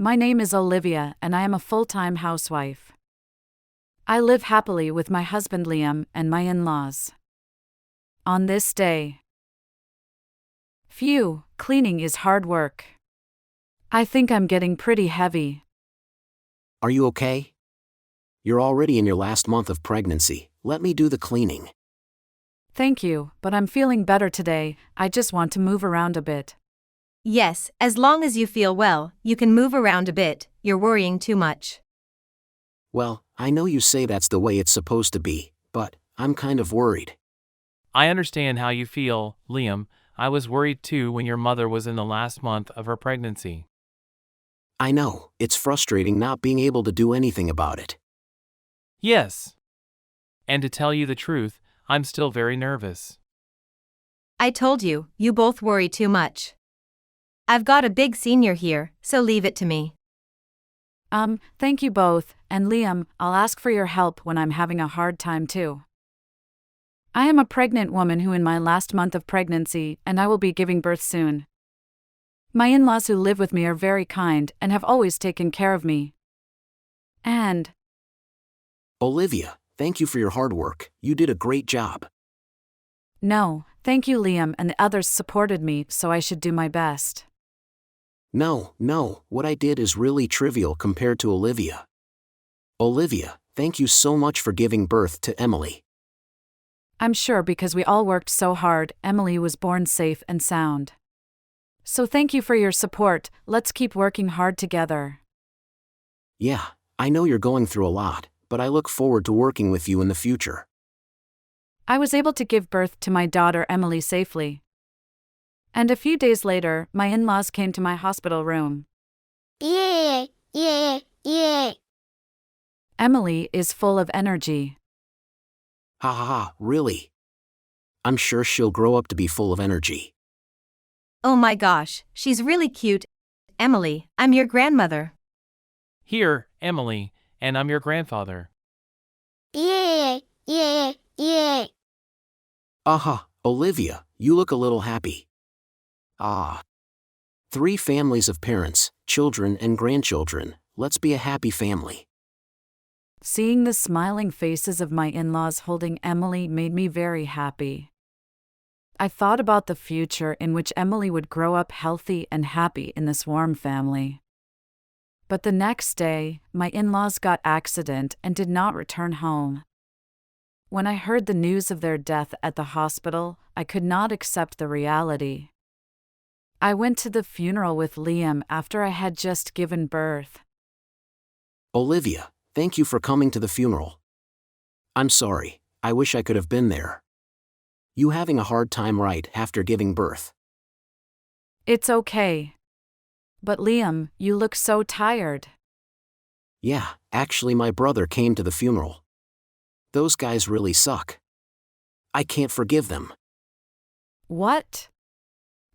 My name is Olivia and I am a full-time housewife. I live happily with my husband Liam and my in-laws. On this day. Phew, cleaning is hard work. I think I'm getting pretty heavy. Are you okay? You're already in your last month of pregnancy. Let me do the cleaning. Thank you, but I'm feeling better today. I just want to move around a bit. Yes, as long as you feel well, you can move around a bit. You're worrying too much. Well, I know you say that's the way it's supposed to be, but I'm kind of worried. I understand how you feel, Liam. I was worried too when your mother was in the last month of her pregnancy. I know, it's frustrating not being able to do anything about it. Yes. And to tell you the truth, I'm still very nervous. I told you, you both worry too much. I've got a big senior here, so leave it to me. Thank you both, and Liam, I'll ask for your help when I'm having a hard time too. I am a pregnant woman who in my last month of pregnancy, and I will be giving birth soon. My in-laws who live with me are very kind and have always taken care of me. And Olivia, thank you for your hard work. You did a great job. no, thank you Liam and the others supported me, so I should do my best. No, what I did is really trivial compared to Olivia. Olivia, thank you so much for giving birth to Emily. I'm sure because we all worked so hard, Emily was born safe and sound. So thank you for your support. Let's keep working hard together. Yeah, I know you're going through a lot, but I look forward to working with you in the future. I was able to give birth to my daughter Emily safely. And a few days later, my in-laws came to my hospital room. Yay! Emily is full of energy. Ha ha ha, really? I'm sure she'll grow up to be full of energy. Oh my gosh, she's really cute. Emily, I'm your grandmother. Here, Emily, and I'm your grandfather. Yay! Aha, Olivia, you look a little happy. Ah. 3 families of parents, children and grandchildren, let's be a happy family. Seeing the smiling faces of my in-laws holding Emily made me very happy. I thought about the future in which Emily would grow up healthy and happy in this warm family. But the next day, my in-laws got accident and did not return home. When I heard the news of their death at the hospital, I could not accept the reality. I went to the funeral with Liam after I had just given birth. Olivia, thank you for coming to the funeral. I'm sorry, I wish I could have been there. You having a hard time right after giving birth. It's okay. But Liam, you look so tired. Yeah, actually my brother came to the funeral. Those guys really suck. I can't forgive them. What?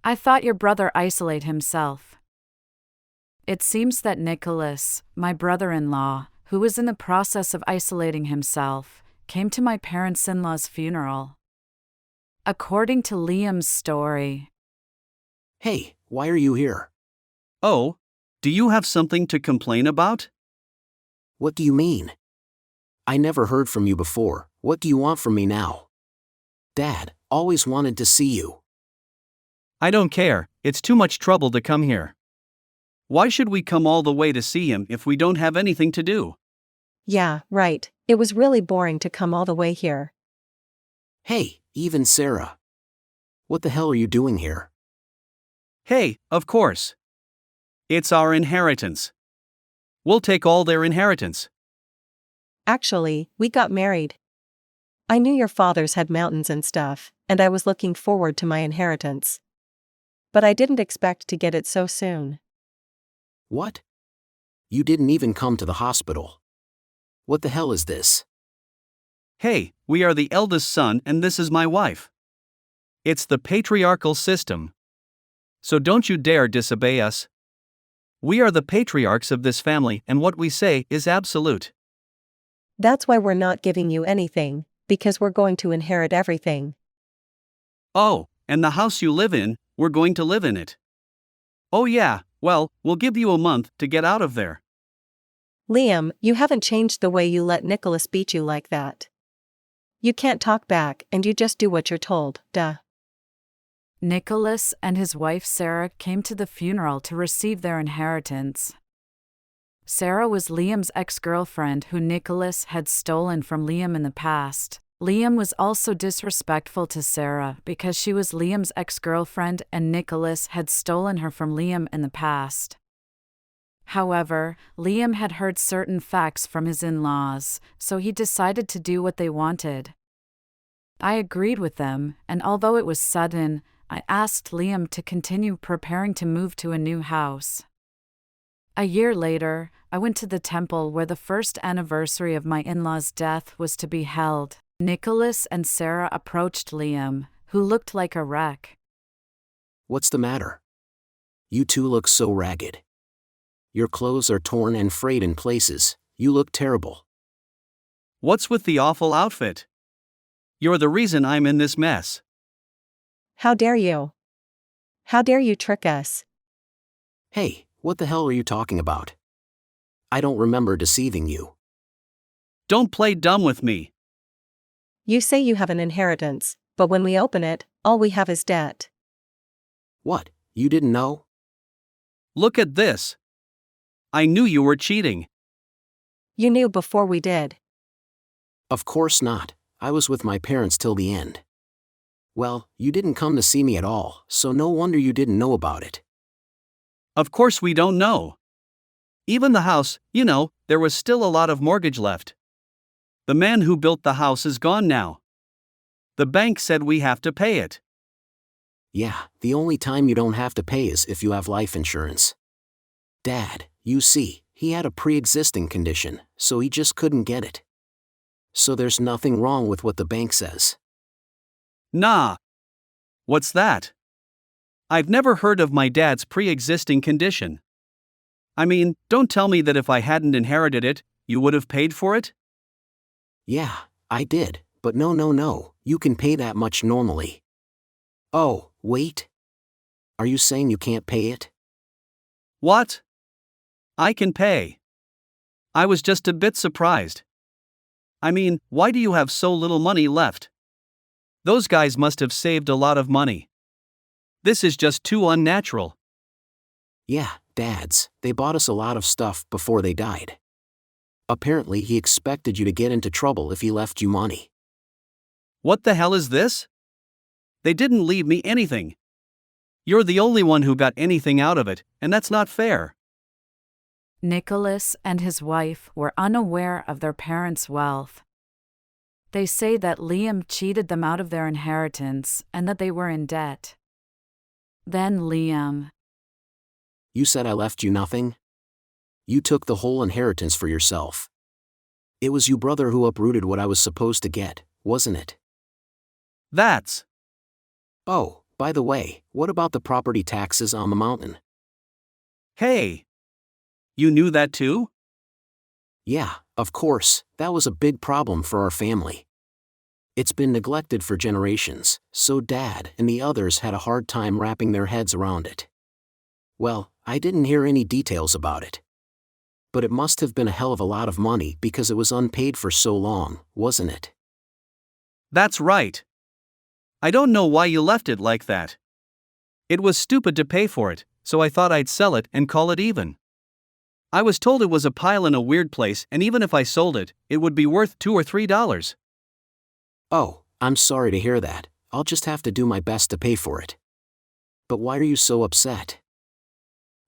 I thought your brother isolate himself. It seems that Nicholas, my brother-in-law, who was in the process of isolating himself, came to my parents-in-law's funeral. According to Liam's story. Hey, why are you here? Oh, do you have something to complain about? What do you mean? I never heard from you before. What do you want from me now? Dad, always wanted to see you. I don't care, it's too much trouble to come here. Why should we come all the way to see him if we don't have anything to do? Yeah, right. It was really boring to come all the way here. Hey, even Sarah. What the hell are you doing here? Hey, of course. It's our inheritance. We'll take all their inheritance. Actually, we got married. I knew your fathers had mountains and stuff, and I was looking forward to my inheritance. But I didn't expect to get it so soon. What? You didn't even come to the hospital. What the hell is this? Hey, we are the eldest son and this is my wife. It's the patriarchal system. So don't you dare disobey us. We are the patriarchs of this family and what we say is absolute. That's why we're not giving you anything, because we're going to inherit everything. Oh, and the house you live in, we're going to live in it. Oh yeah, Well, we'll give you a month to get out of there. Liam, you haven't changed the way you let Nicholas beat you like that. You can't talk back and you just do what you're told, duh. Nicholas and his wife Sarah came to the funeral to receive their inheritance. Sarah was Liam's ex-girlfriend who Nicholas had stolen from Liam in the past. Liam was also disrespectful to Sarah because she was Liam's ex-girlfriend and Nicholas had stolen her from Liam in the past. However, Liam had heard certain facts from his in-laws, so he decided to do what they wanted. I agreed with them, and although it was sudden, I asked Liam to continue preparing to move to a new house. A year later, I went to the temple where the first anniversary of my in-laws' death was to be held. Nicholas and Sarah approached Liam, who looked like a wreck. What's the matter? You two look so ragged. Your clothes are torn and frayed in places. You look terrible. What's with the awful outfit? You're the reason I'm in this mess. How dare you? How dare you trick us? Hey, what the hell are you talking about? I don't remember deceiving you. Don't play dumb with me. You say you have an inheritance, but when we open it, all we have is debt. What, you didn't know? Look at this. I knew you were cheating. You knew before we did. Of course not. I was with my parents till the end. Well, you didn't come to see me at all, so no wonder you didn't know about it. Of course we don't know. Even the house, there was still a lot of mortgage left. The man who built the house is gone now. The bank said we have to pay it. Yeah, the only time you don't have to pay is if you have life insurance. Dad, you see, he had a pre-existing condition, so he just couldn't get it. So there's nothing wrong with what the bank says. Nah. What's that? I've never heard of my dad's pre-existing condition. I mean, don't tell me that if I hadn't inherited it, you would have paid for it? Yeah, I did, but no, you can pay that much normally. Oh, wait. Are you saying you can't pay it? What? I can pay. I was just a bit surprised. I mean, why do you have so little money left? Those guys must have saved a lot of money. This is just too unnatural. Yeah, Dads, they bought us a lot of stuff before they died. Apparently he expected you to get into trouble if he left you money. What the hell is this? They didn't leave me anything. You're the only one who got anything out of it, and that's not fair. Nicholas and his wife were unaware of their parents' wealth. They say that Liam cheated them out of their inheritance and that they were in debt. Then Liam. You said I left you nothing? You took the whole inheritance for yourself. It was you, brother, who uprooted what I was supposed to get, wasn't it? That's. Oh, by the way, what about the property taxes on the mountain? Hey. You knew that too? Yeah, of course, that was a big problem for our family. It's been neglected for generations, so Dad and the others had a hard time wrapping their heads around it. Well, I didn't hear any details about it. But it must have been a hell of a lot of money because it was unpaid for so long, wasn't it? That's right. I don't know why you left it like that. It was stupid to pay for it, so I thought I'd sell it and call it even. I was told it was a pile in a weird place, and even if I sold it, it would be worth $2 or $3. Oh, I'm sorry to hear that. I'll just have to do my best to pay for it. But why are you so upset?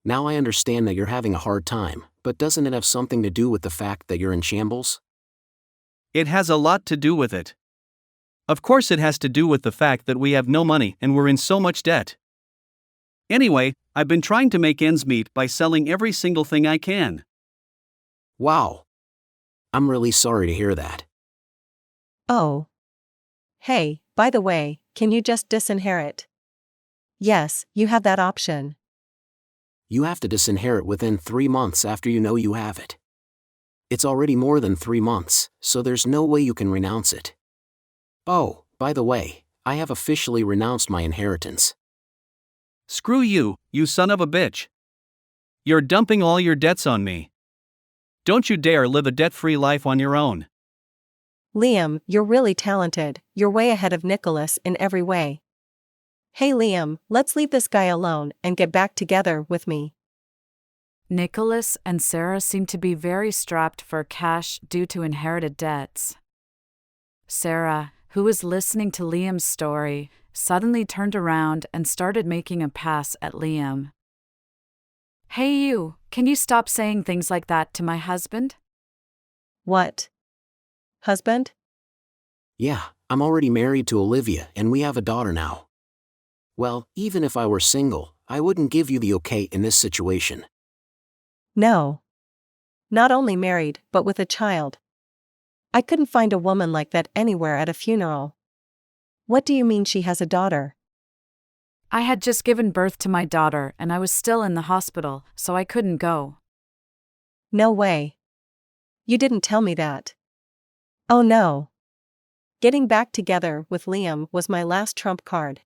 Now I understand that you're having a hard time, but doesn't it have something to do with the fact that you're in shambles? It has a lot to do with it. Of course it has to do with the fact that we have no money and we're in so much debt. Anyway, I've been trying to make ends meet by selling every single thing I can. Wow. I'm really sorry to hear that. Oh. Hey, by the way, can you just disinherit? Yes, you have that option. You have to disinherit within 3 months after you know you have it. It's already more than 3 months, so there's no way you can renounce it. Oh, by the way, I have officially renounced my inheritance. Screw you, you son of a bitch. You're dumping all your debts on me. Don't you dare live a debt-free life on your own. Liam, you're really talented, you're way ahead of Nicholas in every way. Hey Liam, let's leave this guy alone and get back together with me. Nicholas and Sarah seemed to be very strapped for cash due to inherited debts. Sarah, who was listening to Liam's story, suddenly turned around and started making a pass at Liam. Hey you, can you stop saying things like that to my husband? What? Husband? Yeah, I'm already married to Olivia and we have a daughter now. Well, even if I were single, I wouldn't give you the okay in this situation. No. Not only married, but with a child. I couldn't find a woman like that anywhere at a funeral. What do you mean she has a daughter? I had just given birth to my daughter and I was still in the hospital, so I couldn't go. No way. You didn't tell me that. Oh no. Getting back together with Liam was my last trump card.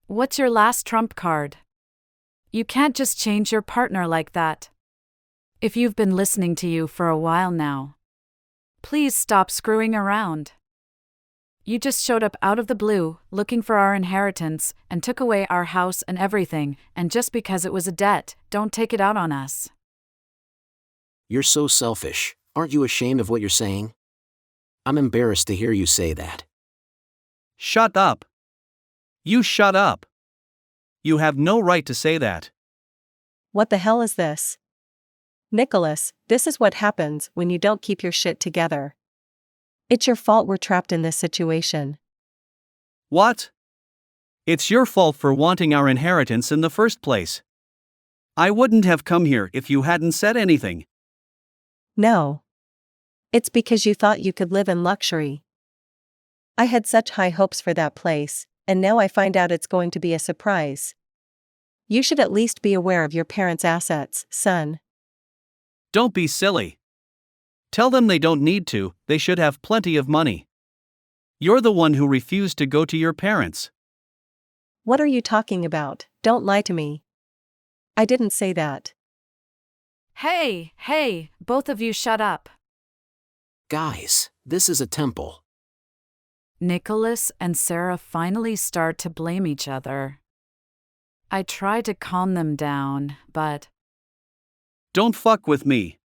What's your last trump card? You can't just change your partner like that. If you've been listening to you for a while now, please stop screwing around. You just showed up out of the blue, looking for our inheritance, and took away our house and everything, and just because it was a debt, don't take it out on us. You're so selfish. Aren't you ashamed of what you're saying? I'm embarrassed to hear you say that. Shut up. You shut up. You have no right to say that. What the hell is this? Nicholas, this is what happens when you don't keep your shit together. It's your fault we're trapped in this situation. What? It's your fault for wanting our inheritance in the first place. I wouldn't have come here if you hadn't said anything. No. It's because you thought you could live in luxury. I had such high hopes for that place, and now I find out it's going to be a surprise. You should at least be aware of your parents' assets, son. Don't be silly. Tell them they don't need to, they should have plenty of money. You're the one who refused to go to your parents. What are you talking about? Don't lie to me. I didn't say that. Hey, both of you shut up. Guys, this is a temple. Nicholas and Sarah finally start to blame each other. I try to calm them down, but Don't fuck with me.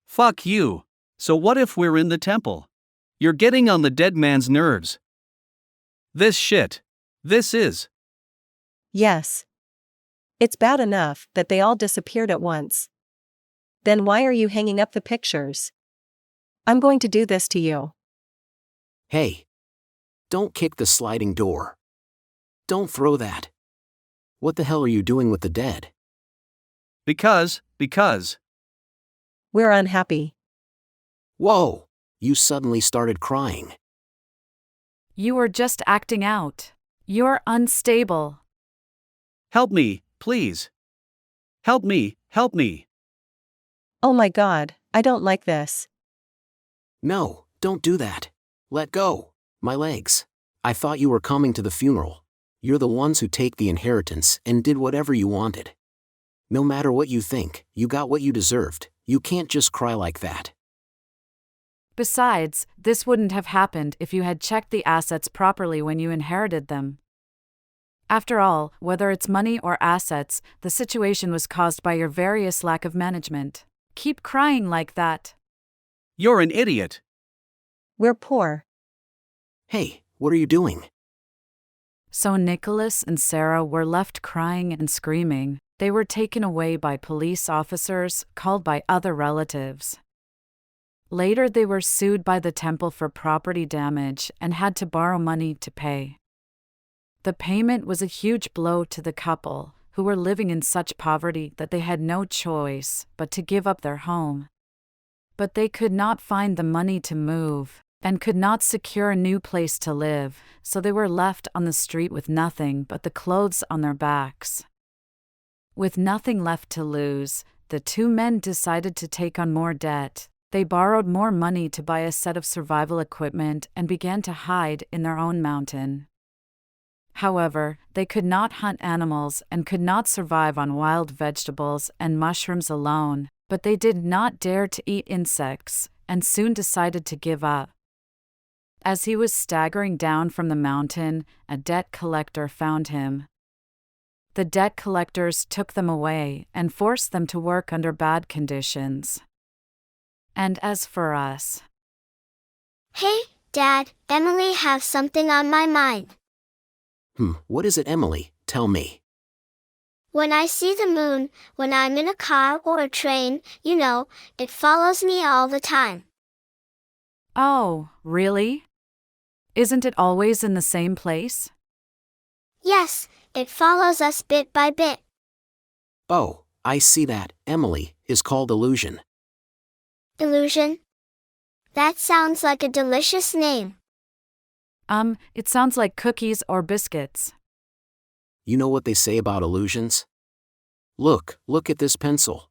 Fuck you. So what if we're in the temple? You're getting on the dead man's nerves. This shit. This is. Yes. It's bad enough that they all disappeared at once. Then why are you hanging up the pictures? I'm going to do this to you. Hey. Don't kick the sliding door. Don't throw that. What the hell are you doing with the dead? Because. We're unhappy. Whoa! You suddenly started crying. you were just acting out. You're unstable. Help me, please. Help me. Oh my God, I don't like this. No, don't do that. Let go. My legs. I thought you were coming to the funeral. You're the ones who take the inheritance and did whatever you wanted. No matter what you think, you got what you deserved. You can't just cry like that. Besides, this wouldn't have happened if you had checked the assets properly when you inherited them. After all, whether it's money or assets, the situation was caused by your various lack of management. Keep crying like that. You're an idiot. We're poor. Hey, what are you doing? So Nicholas and Sarah were left crying and screaming. They were taken away by police officers, called by other relatives. Later they were sued by the temple for property damage and had to borrow money to pay. The payment was a huge blow to the couple, who were living in such poverty that they had no choice but to give up their home. But they could not find the money to move, and could not secure a new place to live, so they were left on the street with nothing but the clothes on their backs. With nothing left to lose, the two men decided to take on more debt. They borrowed more money to buy a set of survival equipment and began to hide in their own mountain. However, they could not hunt animals and could not survive on wild vegetables and mushrooms alone, but they did not dare to eat insects, and soon decided to give up. As he was staggering down from the mountain, a debt collector found him. The debt collectors took them away and forced them to work under bad conditions. And as for us. Hey, Dad, Emily has something on my mind. What is it, Emily? Tell me. When I see the moon, when I'm in a car or a train, it follows me all the time. Oh, really? Isn't it always in the same place? Yes, it follows us bit by bit. Oh, I see that, Emily, is called illusion. Illusion? That sounds like a delicious name. It sounds like cookies or biscuits. You know what they say about illusions? Look at this pencil.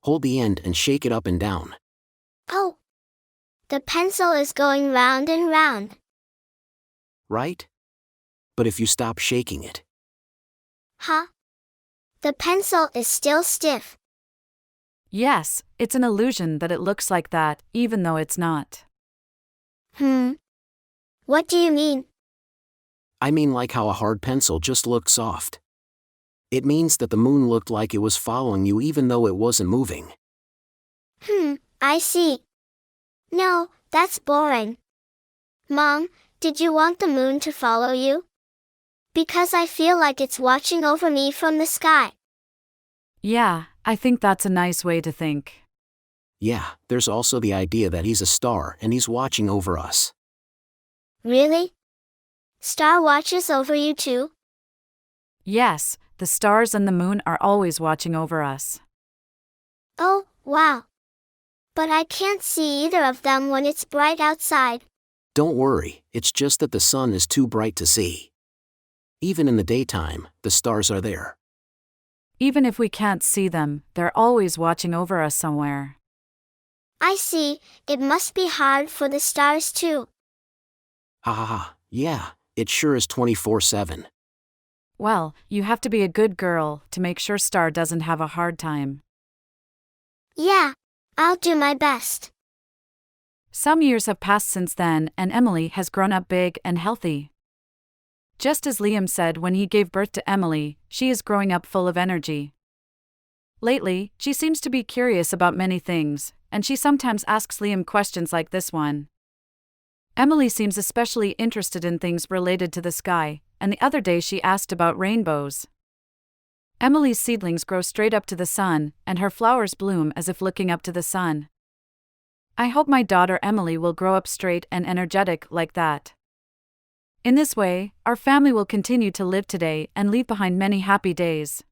Hold the end and shake it up and down. Oh, the pencil is going round and round. Right? But if you stop shaking it. Huh? The pencil is still stiff. Yes, it's an illusion that it looks like that, even though it's not. What do you mean? I mean like how a hard pencil just looked soft. It means that the moon looked like it was following you even though it wasn't moving. I see. No, that's boring. Mom, did you want the moon to follow you? Because I feel like it's watching over me from the sky. Yeah, I think that's a nice way to think. Yeah, there's also the idea that he's a star and he's watching over us. Really? Star watches over you too? Yes, the stars and the moon are always watching over us. Oh, wow. But I can't see either of them when it's bright outside. Don't worry, it's just that the sun is too bright to see. Even in the daytime, the stars are there. Even if we can't see them, they're always watching over us somewhere. I see, it must be hard for the stars too. Yeah, it sure is 24/7. Well, you have to be a good girl to make sure Star doesn't have a hard time. Yeah, I'll do my best. Some years have passed since then, and Emily has grown up big and healthy. Just as Liam said when he gave birth to Emily, she is growing up full of energy. Lately, she seems to be curious about many things, and she sometimes asks Liam questions like this one. Emily seems especially interested in things related to the sky, and the other day she asked about rainbows. Emily's seedlings grow straight up to the sun, and her flowers bloom as if looking up to the sun. I hope my daughter Emily will grow up straight and energetic like that. In this way, our family will continue to live today and leave behind many happy days.